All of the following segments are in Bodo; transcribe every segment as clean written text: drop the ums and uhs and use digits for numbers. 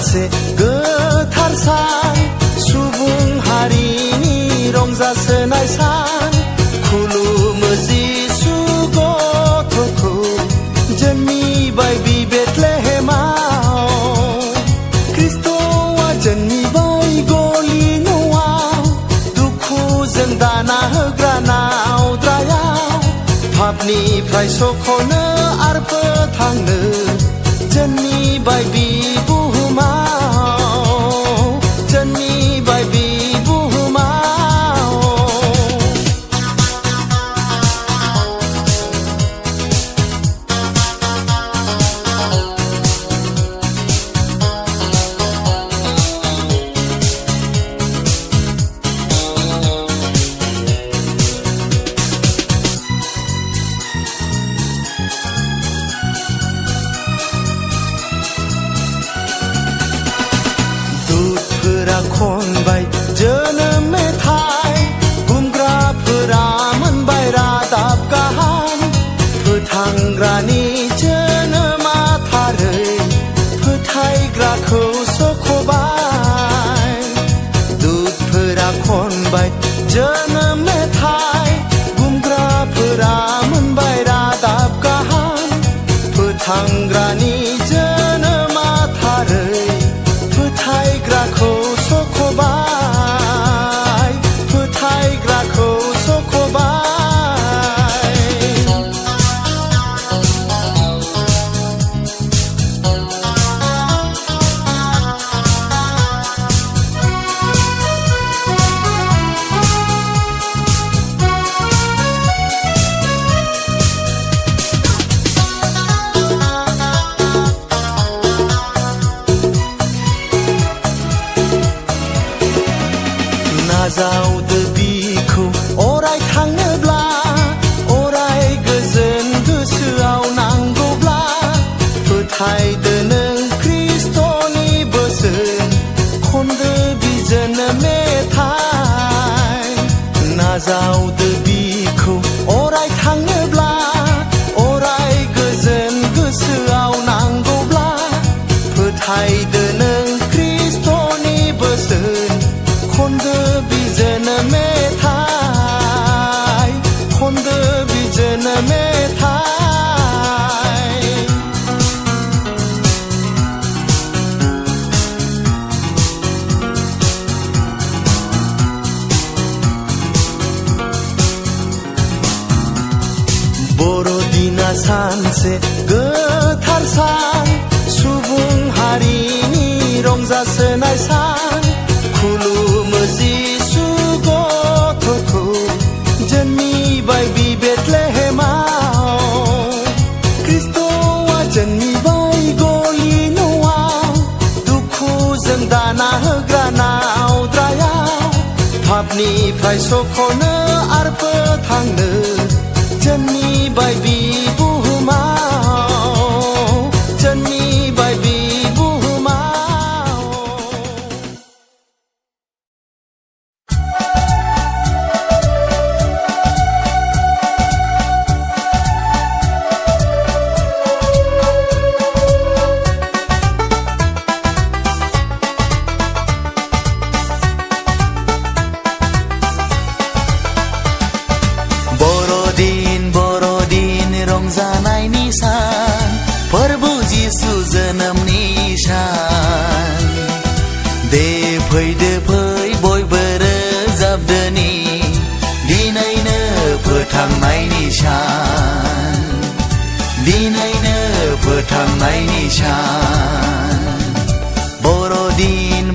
सानसे गोथार सान सुबुं हारिनि रंजासोनाय सान खुलुमो जिसु गथ'खौ जोंनिबाय बि बेथलेहेमाव ख्रिस्ट'आ जोंनिबाय गलि न'आव दुखुजों दाना होग्रा नावद्रायाव पापनिफ्राय सख'नो आरो फोथांनो जोंनिबाय बि बुहुमाव जोंनिबाय बि खनबाय जोनोम मेथाइ बुंग्राफोरा मोनबाय रादाब गाहाम फोथांग्रानि जोनोमा थारै फोथायग्राखौ सख'बाय दुतफोरा खनबाय जोनोम मेथाइ बुंग्राफोरा मोनबाय रादाब गाहाम फोथांग्रानि जोनोमा थारै फोथायग्राखौ सख'बाय फोथायग्राखौ सख'बाय नाजावदो बिखौ अराय थांनोब्ला अराय गोजोन गोसोआव नांगौब्ला फोथायदो नों ख्रिस्ट'नि बोसोन खनदो बिजोन मेथाइ नाजावदो बिखौ अराय थांनोब्ला अराय गोजोन गोसोआव नांगौब्ला फोथायदो नों ख्रिस्ट'नि बोसोन खनदो बिजोन मेथाइ खनदो बिजोन मेथाइ बर'दिना सानसे गोथार सान सुबुं हारिनि रंजासोनाय सान खुलुमो जिसु गथ'खौ जोंनिबाय बि बेथलेहेमाव ख्रिस्ट'आ जोंनिबाय गलि न'आव दुखुजों दाना होग्रा नावद्रायाव पापनिफ्राय सख'नो आरो फोथांनो जोंनिबाय बि बुहुमाव जोंनिबाय बि बर'दिन रंजानायनि सान फोरबो जिसु जोनोमनि सान दे फैदो फै बयबो रोजाबदोनि दिनैनो फोथांनायनि सान दिनैनो फोथांनायनि सान बर'दिन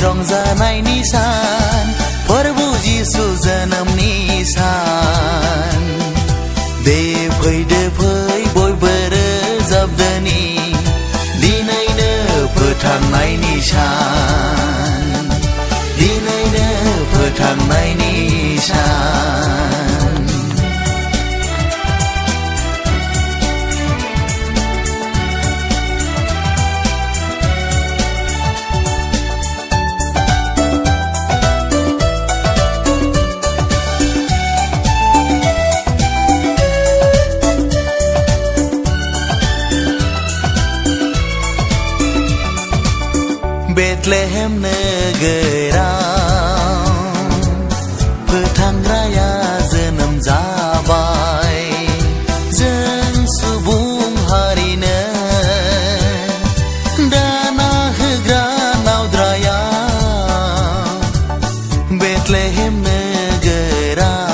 रंजानायनि सान फोरबो जिसु जोनोमनि सान दे फैदो फै बयबो रोजाबदोनि दिनैनो फोथांनायनि सान दिनैनो फोथांनायनि सान बेथलेहेम नोगोराव फोथांग्राया जोनोम जाबाय जों सुबुं हारिनो दाना होग्रा नावद्राया बेथलेहेम नोगोराव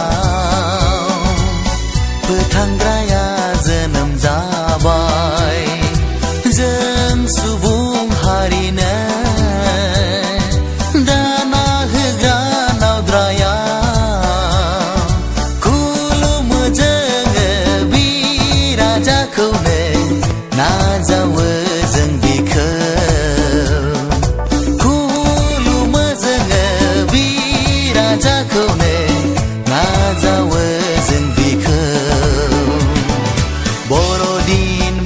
फोथांग्राया जोनोम जाबाय जों सुबुं हारिनो दाना होग्रा नावद्राया खुलुमो जोङो बि राजाखौनो नाजावो जों बिखौ खुलुमो जोङो बि राजाखौनो नाजावो जों बिखौ बर'दिन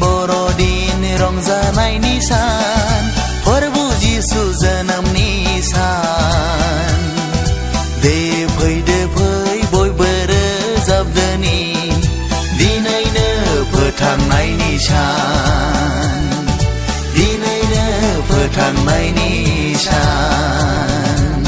रंजानायनि सान फोरबो जिसु जोनोमनि सान दे फैदो फै बयबो रोजाबदोनि दिनैनो फोथांनायनि सान दिनैनो फोथांनायनि सान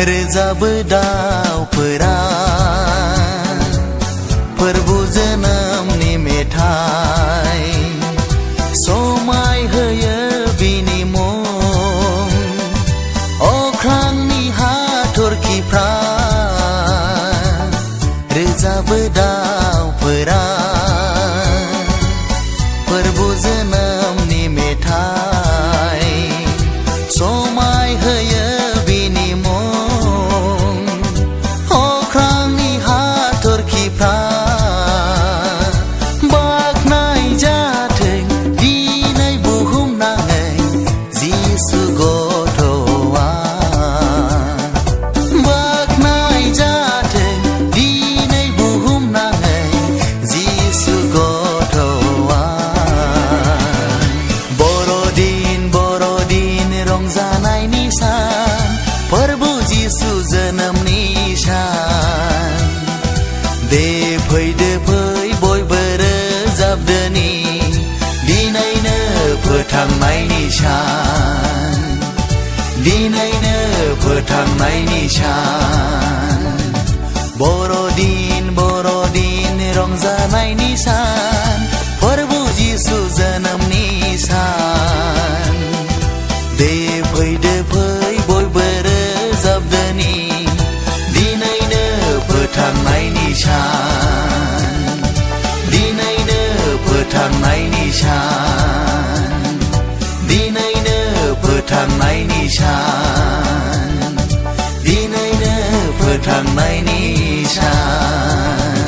रोजाबो दाउफोरा फोरबो जोनोमनि मेथाइ समाय होयो बिनि मुं अख्रांनि हाथरखिफ्रा रोजाबो दाउफोरा फोरबो जोनोमनि मेथाइ समाय होयो बाखनाय जाथों दिनै बुहुमनाङै जिसु गथ'आ बाखनाय जाथों दिनै बुहुमनाङै जिसु गथ'आ बर'दिन रंजानायनि सान फोरबो जिसु जोनोमनि सान दे फैदो फै बयबो रोजाबदोनि दिनैनो फोथांनायनि सान दिनैनो फोथांनायनि सान बर'दिन रंजानायनि सान फोरबो जिसु जोनोमनि सान दे फैदो फै बयबो रोजाबदोनि दिनैनो फोथांनायनि सान दिनैनो फोथांनायनि सान दिनैनो फोथांनायनि सान दिनैनो फोथांनायनि सान